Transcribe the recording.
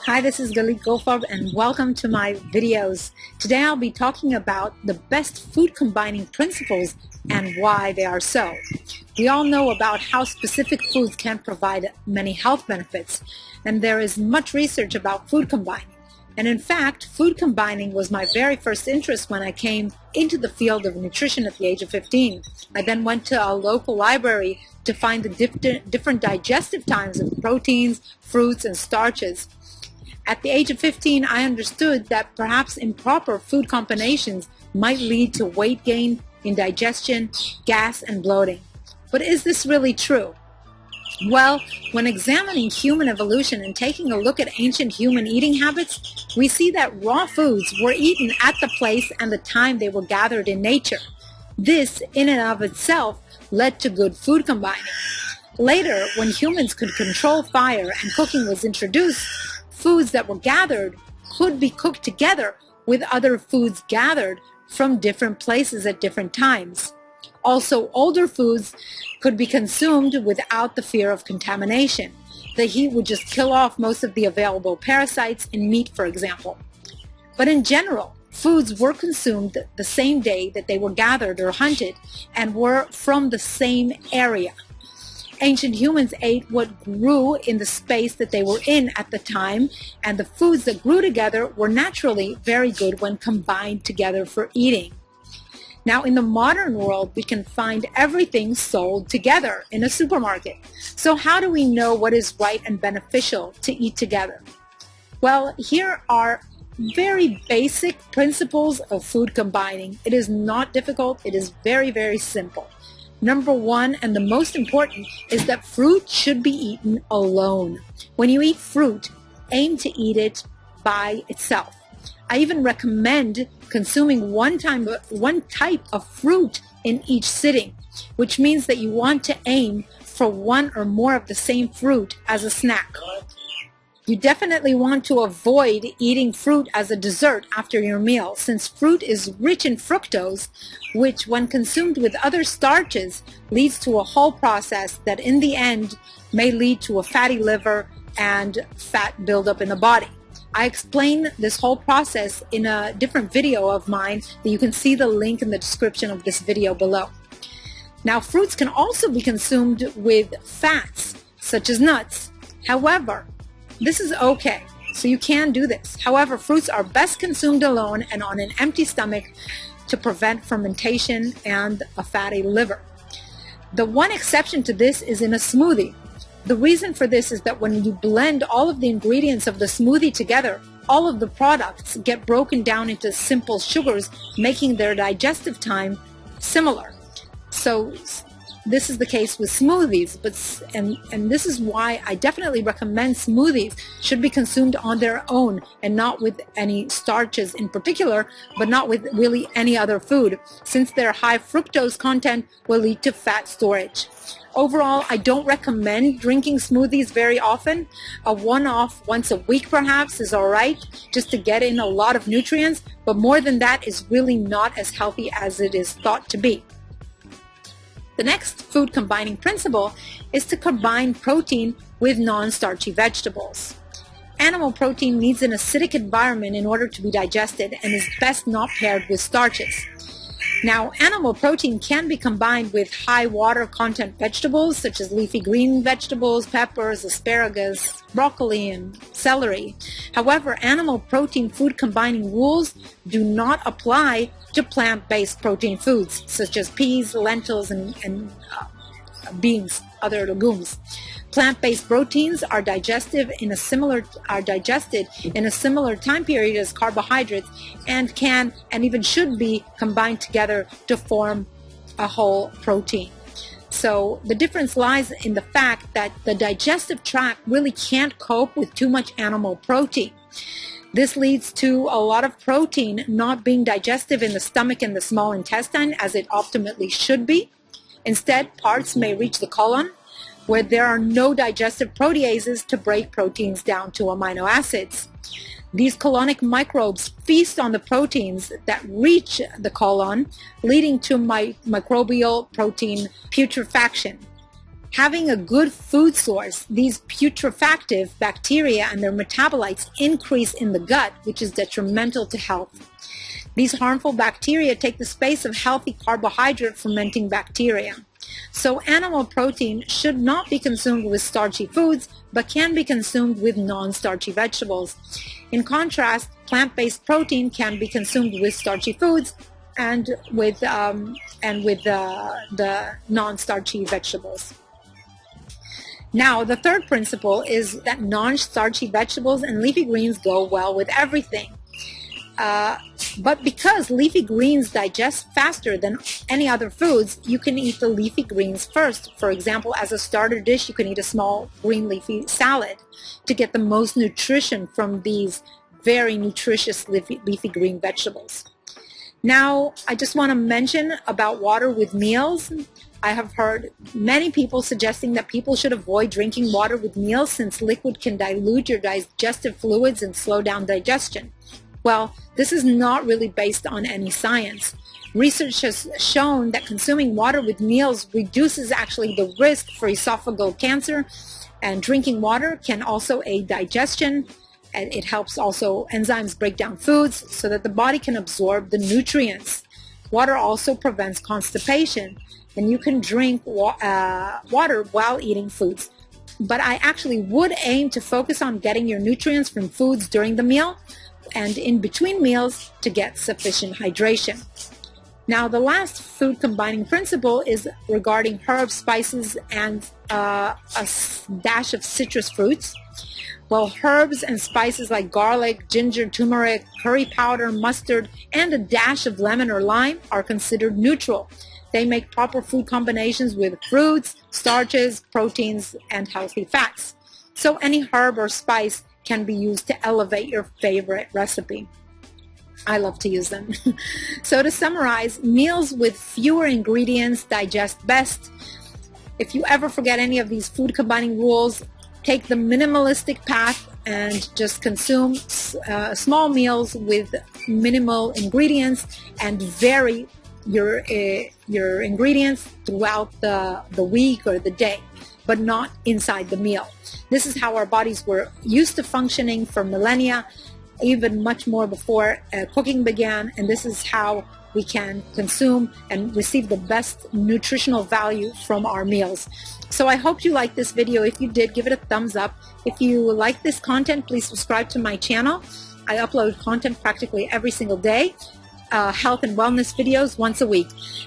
Hi, this is Galit Gofab and welcome to my videos. Today I'll be talking about the best food combining principles and why they are so. We all know about how specific foods can provide many health benefits, and there is much research about food combining. And in fact, food combining was my very first interest when I came into the field of nutrition at the age of 15. I then went to a local library to find the different digestive times of proteins, fruits, and starches. At the age of 15, I understood that perhaps improper food combinations might lead to weight gain, indigestion, gas, and bloating. But is this really true? Well, when examining human evolution and taking a look at ancient human eating habits, we see that raw foods were eaten at the place and the time they were gathered in nature. This, in and of itself, led to good food combining. Later, when humans could control fire and cooking was introduced, foods that were gathered could be cooked together with other foods gathered from different places at different times. Also, older foods could be consumed without the fear of contamination. The heat would just kill off most of the available parasites in meat, for example. But in general, foods were consumed the same day that they were gathered or hunted and were from the same area. Ancient humans ate what grew in the space that they were in at the time, and the foods that grew together were naturally very good when combined together for eating. Now, in the modern world, we can find everything sold together in a supermarket. So how do we know what is right and beneficial to eat together? Well, here are very basic principles of food combining. It is not difficult. It is very, very simple. Number one, and the most important, is that fruit should be eaten alone. When you eat fruit, aim to eat it by itself. I even recommend consuming one type of fruit in each sitting, which means that you want to aim for one or more of the same fruit as a snack. You definitely want to avoid eating fruit as a dessert after your meal, since fruit is rich in fructose, which when consumed with other starches leads to a whole process that in the end may lead to a fatty liver and fat buildup in the body. I explain this whole process in a different video of mine that you can see the link in the description of this video below. Now, fruits can also be consumed with fats, such as nuts. However, this is okay, so you can do this. However, fruits are best consumed alone and on an empty stomach to prevent fermentation and a fatty liver. The one exception to this is in a smoothie. The reason for this is that when you blend all of the ingredients of the smoothie together, all of the products get broken down into simple sugars, making their digestive time similar. So this is the case with smoothies, and this is why I definitely recommend smoothies should be consumed on their own and not with any starches in particular, but not with really any other food, since their high fructose content will lead to fat storage. Overall, I don't recommend drinking smoothies very often. A one-off once a week perhaps is all right, just to get in a lot of nutrients, but more than that is really not as healthy as it is thought to be. The next food combining principle is to combine protein with non-starchy vegetables. Animal protein needs an acidic environment in order to be digested and is best not paired with starches. Now, animal protein can be combined with high water content vegetables such as leafy green vegetables, peppers, asparagus, broccoli, and celery. However, animal protein food combining rules do not apply to plant-based protein foods such as peas, lentils, and beans, other legumes. Plant-based proteins are digested in a similar time period as carbohydrates and can and even should be combined together to form a whole protein. So the difference lies in the fact that the digestive tract really can't cope with too much animal protein. This leads to a lot of protein not being digestive in the stomach and the small intestine as it optimally should be. Instead, parts may reach the colon, where there are no digestive proteases to break proteins down to amino acids. These colonic microbes feast on the proteins that reach the colon, leading to microbial protein putrefaction. Having a good food source, these putrefactive bacteria and their metabolites increase in the gut, which is detrimental to health. These harmful bacteria take the space of healthy carbohydrate fermenting bacteria. So animal protein should not be consumed with starchy foods, but can be consumed with non-starchy vegetables. In contrast, plant-based protein can be consumed with starchy foods and with the non-starchy vegetables. Now, the third principle is that non-starchy vegetables and leafy greens go well with everything. But because leafy greens digest faster than any other foods, you can eat the leafy greens first. For example, as a starter dish, you can eat a small green leafy salad to get the most nutrition from these very nutritious leafy green vegetables. Now, I just want to mention about water with meals. I have heard many people suggesting that people should avoid drinking water with meals since liquid can dilute your digestive fluids and slow down digestion. Well, this is not really based on any science. Research has shown that consuming water with meals reduces actually the risk for esophageal cancer, and drinking water can also aid digestion, and it helps also enzymes break down foods so that the body can absorb the nutrients. Water also prevents constipation, and you can drink water while eating foods. But I actually would aim to focus on getting your nutrients from foods during the meal and in between meals to get sufficient hydration. Now, the last food combining principle is regarding herbs, spices, and a dash of citrus fruits. Well, herbs and spices like garlic, ginger, turmeric, curry powder, mustard, and a dash of lemon or lime are considered neutral. They make proper food combinations with fruits, starches, proteins, and healthy fats. So any herb or spice can be used to elevate your favorite recipe. I love to use them. So to summarize, meals with fewer ingredients digest best. If you ever forget any of these food combining rules, take the minimalistic path and just consume small meals with minimal ingredients and vary your ingredients throughout the week or the day, but not inside the meal. This is how our bodies were used to functioning for millennia, even much more before cooking began, and this is how we can consume and receive the best nutritional value from our meals. So I hope you liked this video. If you did, give it a thumbs up. If you like this content, please subscribe to my channel. I upload content practically every single day, health and wellness videos once a week.